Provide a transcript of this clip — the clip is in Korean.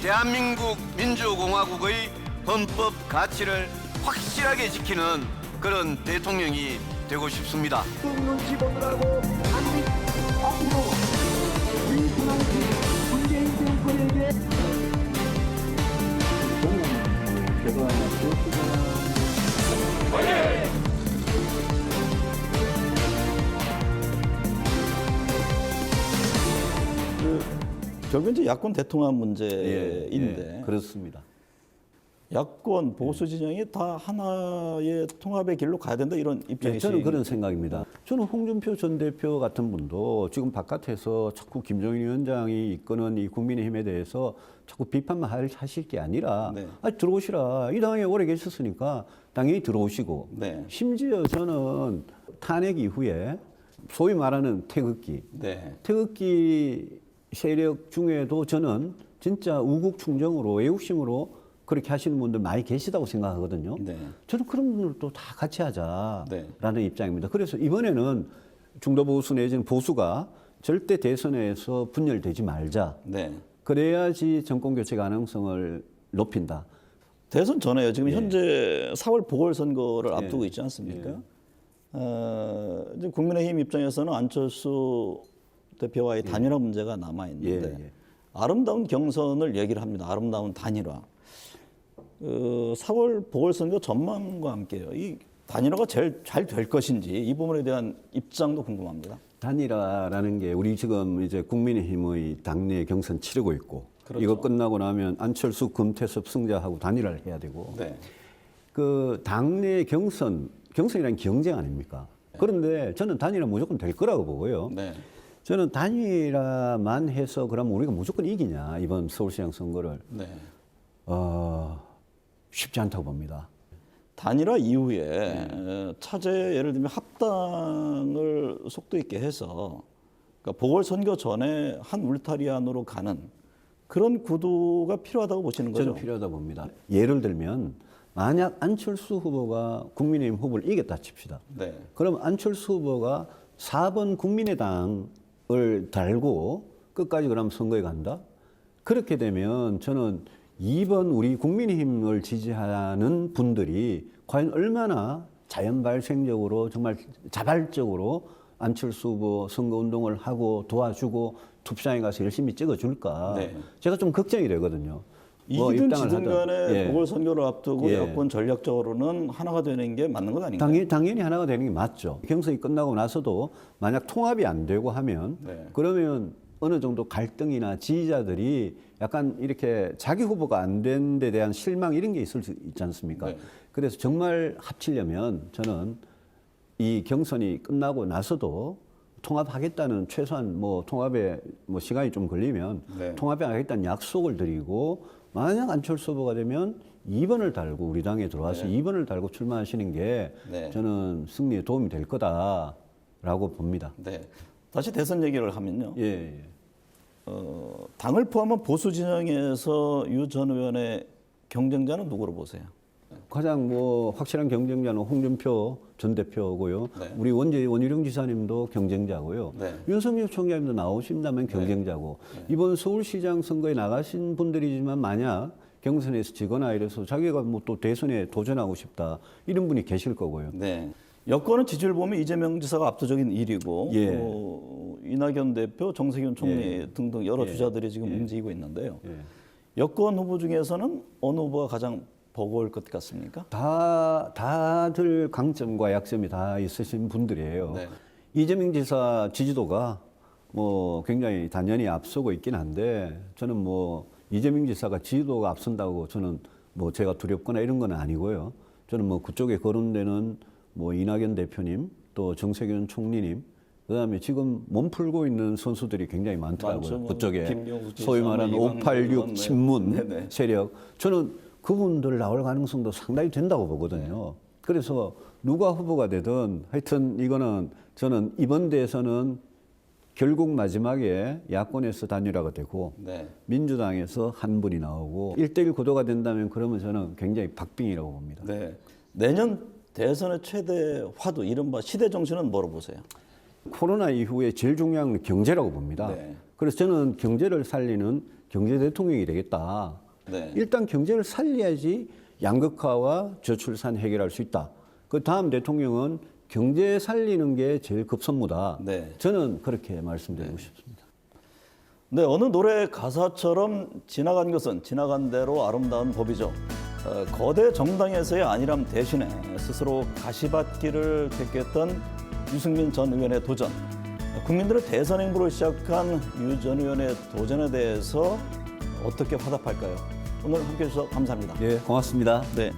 대한민국 민주공화국의 헌법 가치를 확실하게 지키는 그런 대통령이 되고 싶습니다. 눈치 보느라고 한국 앞으로 우리 분한테 문재인 정권에게 결국 이제 야권 대통합 문제인데 그렇습니다. 야권 보수 진영이 다 하나의 통합의 길로 가야 된다 이런 입장이시죠? 저는 그런 생각입니다. 저는 홍준표 전 대표 같은 분도 지금 바깥에서 자꾸 김종인 위원장이 이끄는 이 국민의힘에 대해서 자꾸 비판만 하실 게 아니라 네. 들어오시라. 이 당에 오래 계셨으니까 당연히 들어오시고 네. 심지어 저는 탄핵 이후에 소위 말하는 태극기 네. 태극기 세력 중에도 저는 진짜 우국 충정으로 애국심으로 그렇게 하시는 분들 많이 계시다고 생각하거든요. 네. 저는 그런 분들도 다 같이 하자라는 네. 입장입니다. 그래서 이번에는 중도 보수 내지는 보수가 절대 대선에서 분열되지 말자. 네. 그래야지 정권 교체 가능성을 높인다. 대선 전에요. 지금 예. 현재 4월 보궐선거를 앞두고 있지 않습니까? 이제 국민의힘 입장에서는 안철수 대표와의 단일화 문제가 남아 있는데 예. 아름다운 경선을 얘기를 합니다. 아름다운 단일화. 4월 보궐선거 전망과 함께요. 이 단일화가 제일 잘 될 것인지 이 부분에 대한 입장도 궁금합니다. 단일화라는 게 우리 지금 이제 국민의힘의 당내 경선 치르고 있고 그렇죠. 이거 끝나고 나면 안철수, 금태섭 승자하고 단일화를 해야 되고 네. 그 당내 경선이라는 경쟁 아닙니까? 그런데 저는 단일화 무조건 될 거라고 보고요. 네. 저는 단일화만 해서 그러면 우리가 무조건 이기냐 이번 서울시장 선거를 네. 쉽지 않다고 봅니다. 단일화 이후에 차제 예를 들면 합당을 속도 있게 해서 그러니까 보궐선거 전에 한 울타리 안으로 가는 그런 구도가 필요하다고 보시는 거죠? 저는 필요하다고 봅니다. 예를 들면 만약 안철수 후보가 국민의힘 후보를 이겼다 칩시다. 네. 그럼 안철수 후보가 4번 국민의당을 달고 끝까지 그럼 선거에 간다? 그렇게 되면 저는 2번 우리 국민의힘을 지지하는 분들이 과연 얼마나 자연 발생적으로 정말 자발적으로 안철수 후보 선거운동을 하고 도와주고 투표장에 가서 열심히 찍어줄까? 네. 제가 좀 걱정이 되거든요. 이기든 지든 간에 예. 보궐선거를 앞두고 예. 여권 전략적으로는 하나가 되는 게 맞는 것 아닌가요? 당연히 하나가 되는 게 맞죠. 경선이 끝나고 나서도 만약 통합이 안 되고 하면 네. 그러면 어느 정도 갈등이나 지지자들이 약간 이렇게 자기 후보가 안 된 데 대한 실망 이런 게 있을 수 있지 않습니까? 네. 그래서 정말 합치려면 저는 이 경선이 끝나고 나서도 통합하겠다는 최소한 뭐 통합에 뭐 시간이 좀 걸리면 네. 통합하겠다는 약속을 드리고 만약 안철수 후보가 되면 2번을 달고 우리 당에 들어와서 2번을 달고 출마하시는 게 네. 저는 승리에 도움이 될 거다라고 봅니다. 네. 다시 대선 얘기를 하면요. 예. 당을 포함한 보수 진영에서 유 전 의원의 경쟁자는 누구로 보세요? 가장 뭐 확실한 경쟁자는 홍준표 전 대표고요. 네. 우리 원희룡 지사님도 경쟁자고요. 네. 윤석열 총장님도 나오신다면 경쟁자고 이번 서울시장 선거에 나가신 분들이지만 만약 경선에서 지거나 이래서 자기가 뭐 또 대선에 도전하고 싶다 이런 분이 계실 거고요. 네. 여권은 지지율 보면 이재명 지사가 압도적인 1위고 예. 이낙연 대표, 정세균 총리 예. 등등 여러 예. 주자들이 지금 움직이고 있는데요. 예. 여권 후보 중에서는 어느 후보가 가장 버거울 것 같습니까? 다들 강점과 약점이 다 있으신 분들이에요. 네. 이재명 지사 지지도가 뭐 굉장히 단연히 앞서고 있긴 한데 저는 뭐 이재명 지사가 지지도가 앞선다고 저는 뭐 제가 두렵거나 이런 건 아니고요. 저는 뭐 그쪽에 거론되는 뭐 이낙연 대표님 또 정세균 총리님 그다음에 지금 몸풀고 있는 선수들이 굉장히 많더라고요. 많죠. 뭐 그쪽에 김경수 지사, 소위 말하는 이광수 586 네. 친문 네네. 세력 저는 그분들 나올 가능성도 상당히 된다고 보거든요. 그래서 누가 후보가 되든 하여튼 이거는 저는 이번 대선은 결국 마지막에 야권에서 단일화가 되고 네. 민주당에서 한 분이 나오고 1대1 구도가 된다면 그러면 저는 굉장히 박빙이라고 봅니다. 네. 내년 대선의 최대 화두, 이른바 시대 정신은 뭐로 보세요? 코로나 이후에 제일 중요한 건 경제라고 봅니다. 네. 그래서 저는 경제를 살리는 경제 대통령이 되겠다. 네. 일단 경제를 살려야지 양극화와 저출산 해결할 수 있다. 그 다음 대통령은 경제 살리는 게 제일 급선무다. 네. 저는 그렇게 말씀드리고 싶습니다. 네, 어느 노래 가사처럼 지나간 것은 지나간 대로 아름다운 법이죠. 거대 정당에서의 안일함 대신에 스스로 가시밭길을 택했던 유승민 전 의원의 도전, 국민들의 대선 행보를 시작한 유 전 의원의 도전에 대해서 어떻게 화답할까요? 오늘 함께해 주셔서 감사합니다. 예, 고맙습니다. 네.